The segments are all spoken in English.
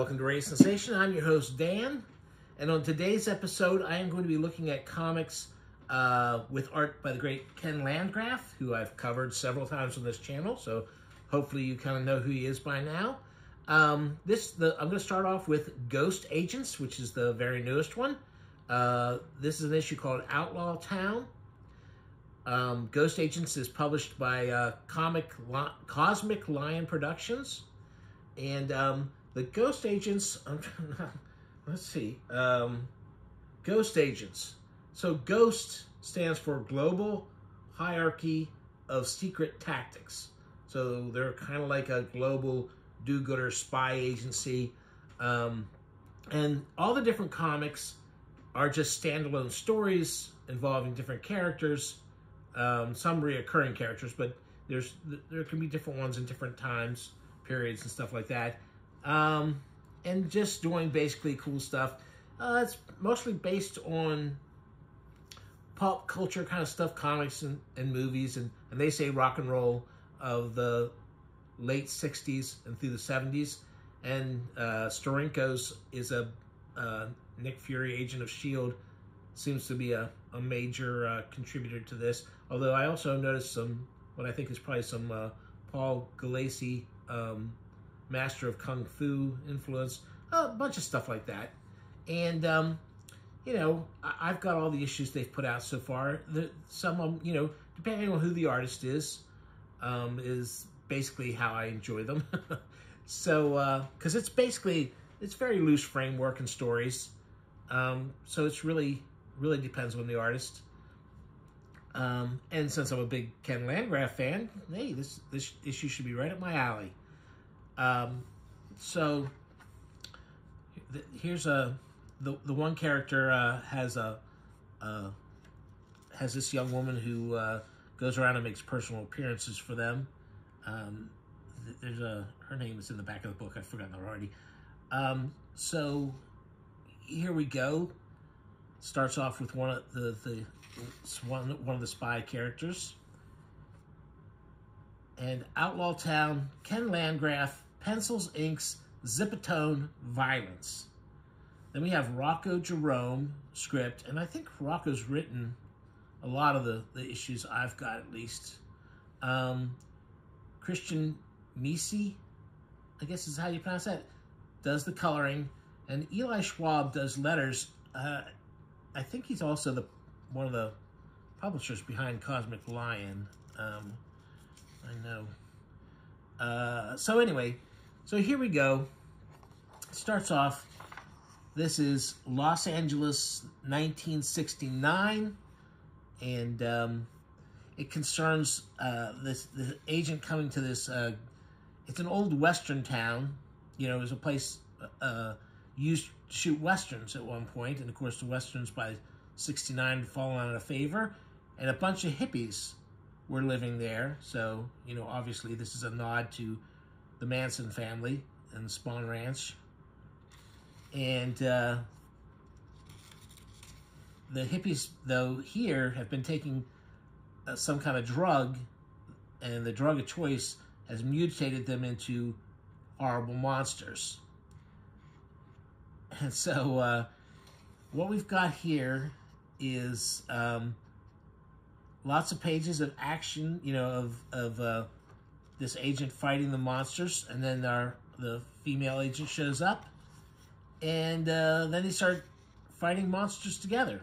Welcome to Ray Sensation. I'm your host, Dan. And on today's episode, I am going to be looking at comics with art by the great Ken Landgraf, who I've covered several times on this channel. So hopefully you kind of know who he is by now. I'm going to start off with Ghost Agents, which is the very newest one. This is an issue called Outlaw Town. Ghost Agents is published by Cosmic Lion Productions. And the Ghost Agents, let's see, Ghost Agents. So GHOST stands for Global Hierarchy of Secret Tactics. So they're kind of like a global do-gooder spy agency. And all the different comics are just standalone stories involving different characters, some reoccurring characters, but there can be different ones in different times, periods, and stuff like that. And just doing basically cool stuff. It's mostly based on pop culture kind of stuff, comics and movies, and they say rock and roll of the late 60s and through the 70s. And Steranko's is a Nick Fury, agent of S.H.I.E.L.D., seems to be a major contributor to this. Although I also noticed what I think is probably some Paul Gulacy, Master of Kung Fu influence, a bunch of stuff like that. And, you know, I've got all the issues they've put out so far. Some of them, you know, depending on who the artist is basically how I enjoy them. So, because it's very loose framework and stories. So it's really depends on the artist. And since I'm a big Ken Landgraf fan, hey, this issue should be right up my alley. So here's the one character has this young woman who goes around and makes personal appearances for them. Her name is in the back of the book. I've forgotten it already. So here we go. Starts off with one of the spy characters. And Outlaw Town, Ken Landgraf, pencils, inks, Zipatone, violence. Then we have Rocco Jerome, script, and I think Rocco's written a lot of the issues I've got, at least. Christian Misi, I guess is how you pronounce that, does the coloring, and Eli Schwab does letters. I think he's also one of the publishers behind Cosmic Lion. I know. So anyway, so here we go. It starts off, this is Los Angeles, 1969, and it concerns the agent coming to this, it's an old Western town. You know, it was a place used to shoot Westerns at one point, and of course the Westerns by 69 had fallen out of favor, and a bunch of hippies were living there. So, you know, obviously this is a nod to the Manson family and Spahn Ranch. And the hippies, though, here have been taking some kind of drug, and the drug of choice has mutated them into horrible monsters. And so what we've got here is lots of pages of action, you know, of this agent fighting the monsters, and then the female agent shows up, and then they start fighting monsters together.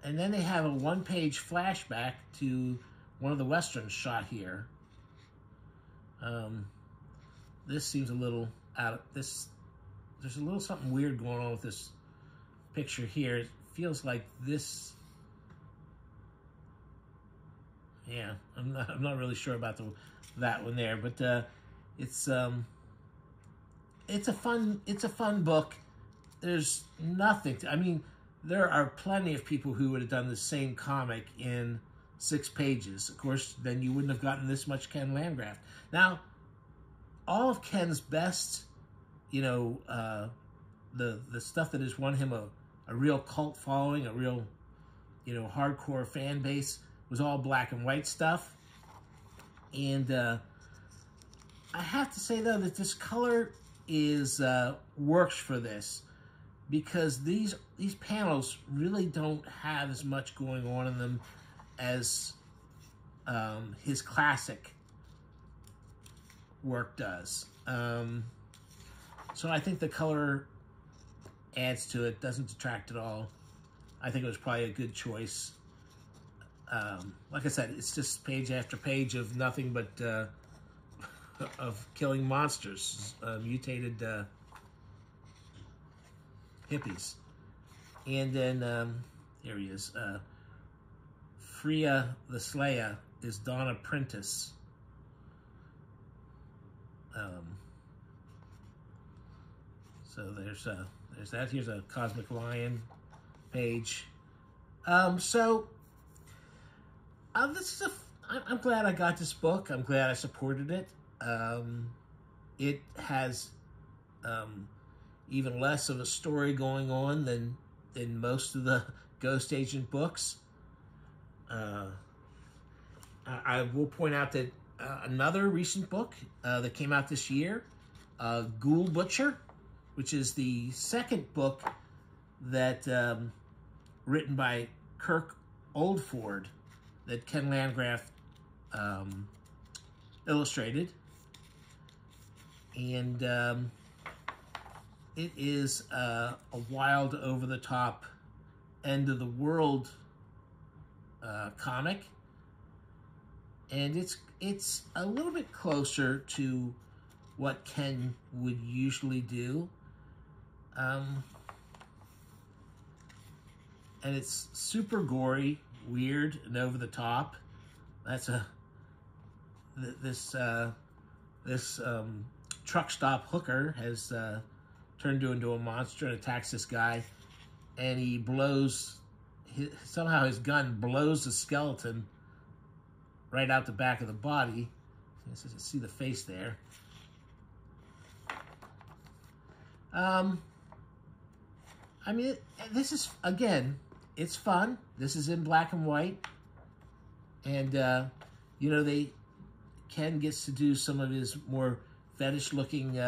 And then they have a one-page flashback to one of the Westerns shot here. This seems a little out of this. There's a little something weird going on with this picture here. It feels like this. Yeah, I'm not really sure about that one there, but it's a fun book. There's nothing. I mean, there are plenty of people who would have done the same comic in 6 pages. Of course, then you wouldn't have gotten this much Ken Landgraf. Now, all of Ken's best, you know, the stuff that has won him a real cult following, a real, you know, hardcore fan base, was all black and white stuff. And I have to say, though, that this color is works for this, because these panels really don't have as much going on in them as his classic work does. So I think the color adds to it, doesn't detract at all. I think it was probably a good choice. Like I said, it's just page after page of nothing but of killing monsters, mutated hippies. And then, here he is. Freya the Slayer is Donna Prentice. So there's that. Here's a Cosmic Lion page. So this is I'm glad I got this book. I'm glad I supported it. It has even less of a story going on than most of the Ghost Agent books. I will point out that another recent book that came out this year, Ghoul Butcher, which is the second book that written by Kirk Oldford that Ken Landgraf illustrated. And it is a wild, over-the-top, end-of-the-world comic. And it's a little bit closer to what Ken would usually do. And it's super gory, weird, and over the top. That's this truck stop hooker has turned into a monster and attacks this guy, and he blows somehow his gun blows the skeleton right out the back of the body. You can see the face there. I mean, this is, again, it's fun. This is in black and white. And, you know, Ken gets to do some of his more fetish-looking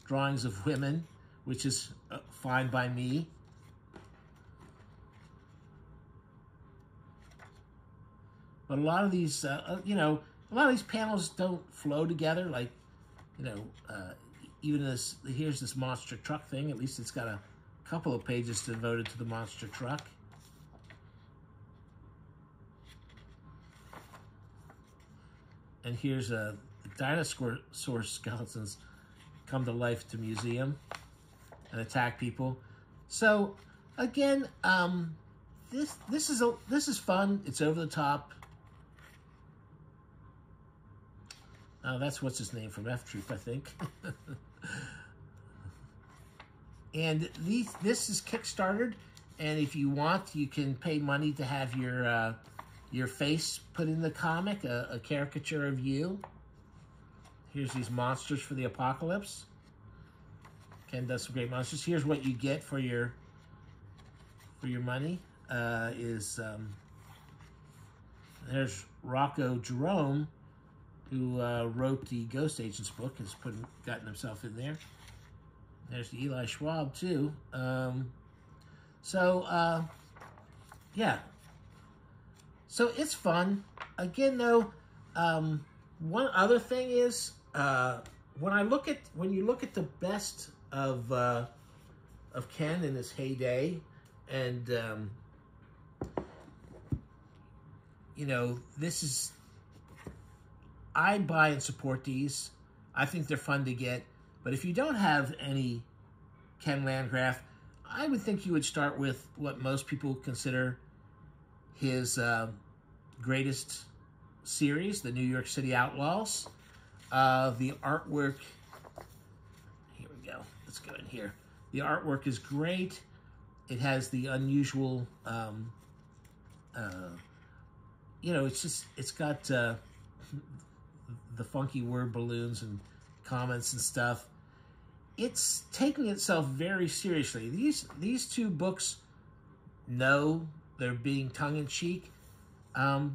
drawings of women, which is fine by me. But a lot of these, you know, a lot of these panels don't flow together. Like, you know, even this, here's this monster truck thing. At least it's got a couple of pages devoted to the monster truck. And here's the dinosaur skeletons come to life to museum and attack people. So again, this is fun. It's over the top. That's what's his name from F Troop, I think. And this is Kickstartered, and if you want, you can pay money to have your face put in the comic, a caricature of you. Here's these monsters for the apocalypse. Ken does some great monsters. Here's what you get for your money. There's Rocco Jerome, who wrote the Ghost Agents book, has gotten himself in there. There's the Eli Schwab too. Yeah. So it's fun. Again, though, one other thing is when you look at the best of Ken in his heyday, and you know, I buy and support these. I think they're fun to get. But if you don't have any Ken Landgraf, I would think you would start with what most people consider his greatest series, the New York City Outlaws. The artwork, here we go, let's go in here. The artwork is great. It has the unusual, you know, it's got the funky word balloons and comments and stuff. It's taking itself very seriously. These two books know they're being tongue-in-cheek,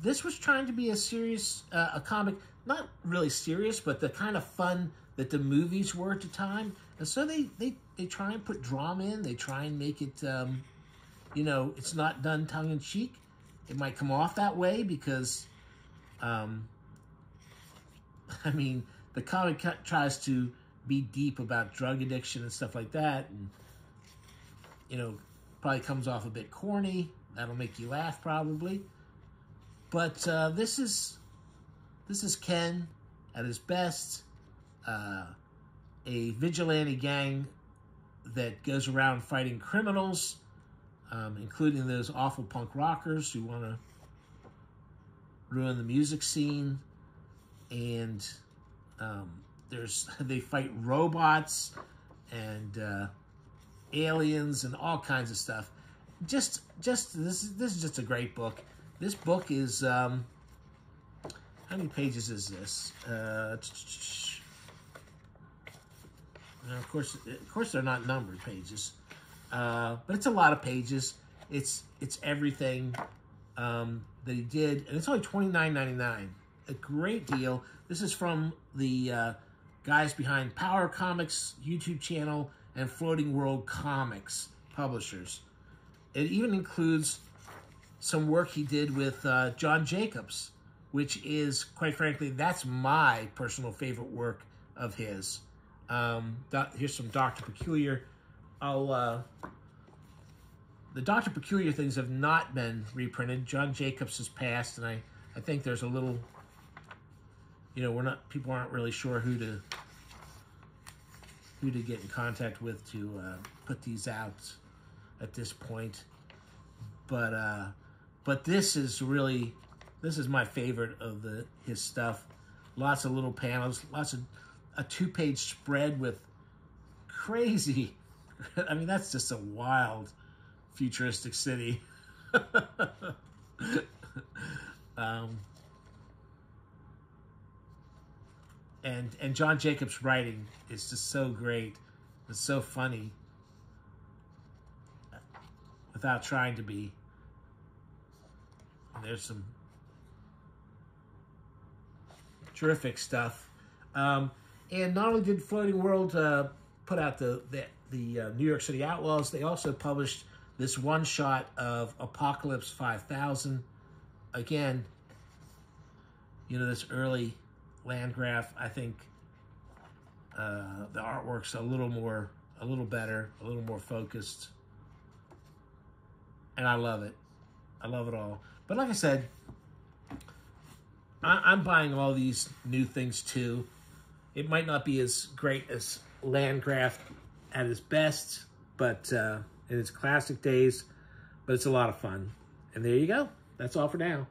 This was trying to be a serious, a comic, not really serious, but the kind of fun that the movies were at the time. And so they try and put drama in. They try and make it, you know, it's not done tongue-in-cheek. It might come off that way because, I mean, the comic tries to be deep about drug addiction and stuff like that. And, you know, probably comes off a bit corny. That'll make you laugh probably. But this is Ken at his best. A vigilante gang that goes around fighting criminals, including those awful punk rockers who want to ruin the music scene. And they fight robots and aliens and all kinds of stuff. This is just a great book. This book is how many pages is this? Now, of course, they're not numbered pages, but it's a lot of pages. It's everything that he did, and it's only $29.99. A great deal. This is from the guys behind Power Comics YouTube channel and Floating World Comics publishers. It even includes some work he did with John Jacobs, which is, quite frankly, that's my personal favorite work of his. Here's some Dr. Peculiar. The Dr. Peculiar things have not been reprinted. John Jacobs has passed, and I think there's a little, you know, people aren't really sure who to get in contact with to put these out at this point. But this is my favorite of his stuff. Lots of little panels, lots of a 2-page spread with crazy. I mean, that's just a wild futuristic city. And John Jacobs' writing is just so great. It's so funny without trying to be. And there's some terrific stuff. And not only did Floating World put out the New York City Outlaws, they also published this one-shot of Apocalypse 5000. Again, you know, this early Landgraf, I think the artwork's a little better, a little more focused. And I love it. I love it all. But like I said, I'm buying all these new things too. It might not be as great as Landgraf at his best, but in its classic days, but it's a lot of fun. And there you go. That's all for now.